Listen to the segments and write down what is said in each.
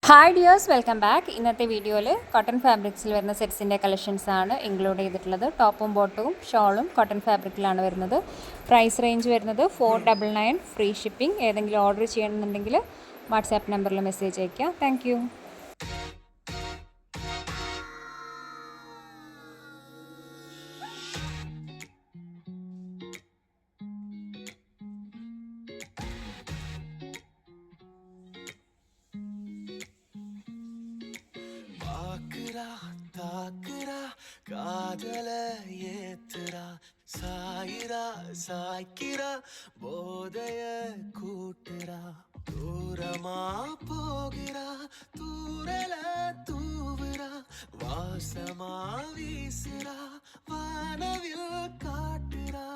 Hi dears, welcome back. ഇന്നത്തെ വീഡിയോയിൽ cotton ഫാബ്രിക്സിൽ വരുന്ന സെറ്റ്സിൻ്റെ കളക്ഷൻസാണ് ഇൻക്ലൂഡ് ചെയ്തിട്ടുള്ളത്. ടോപ്പും ബോട്ടവും ഷോളും കോട്ടൺ ഫാബ്രിക്കിലാണ് വരുന്നത്. പ്രൈസ് റേഞ്ച് വരുന്നത് 499, ഫ്രീ ഷിപ്പിംഗ്. ഏതെങ്കിലും ഓർഡർ ചെയ്യണമെന്നുണ്ടെങ്കിൽ വാട്സാപ്പ് നമ്പറിൽ മെസ്സേജ് അയയ്ക്കുക. Thank you. தாக்குறா காதல ஏத்துறா சாயிரா சாய்க்கிறா போதைய கூட்டுறா தூரமா போகிறா தூரல தூவுறா வாசமா வீசுறா வானவில் காட்டுறா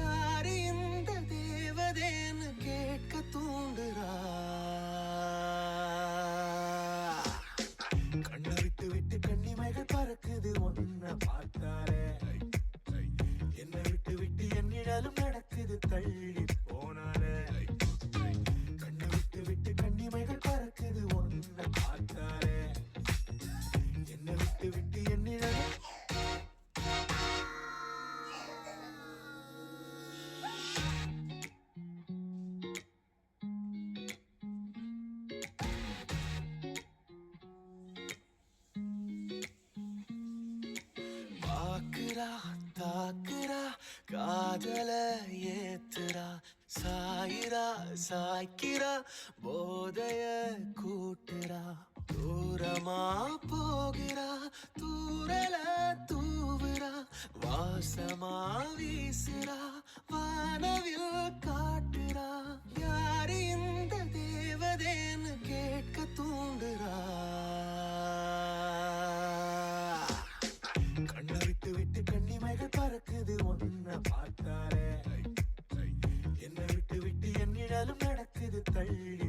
யாரு இந்த தேவதேன்னு கேட்க தூண்டுறா கண்ணை விட்டு விட்டு கண்ணிமைகள் பறக்குது ஒன்ன பார்த்தாலே என்னை விட்டு விட்டு என் நிழலும் நடக்குது தள்ளி போனாலே கண்ணை விட்டு விட்டு கண்ணிமைகள் பறக்குது ஒன்ன பார்த்தாலே என்னை விட்டு விட்டு என் நிழலும் தாக்குறா காதல ஏத்துறா சாயிரா சாய்க்கிறா போதைய கூட்டுறா தூரமா போகிறா தூரல தூவுறா வாசமா வீசுறா வானவில் காட்டுறா யாரு இந்த தேவதேன்னு கேட்க தூண்டுறா கண்ணை விட்டு விட்டு கண்ணிமைகள் பறக்குது ஒன்ன பார்த்தாலே என்னை விட்டு விட்டு என் நிழலும் நடக்குது தள்ளி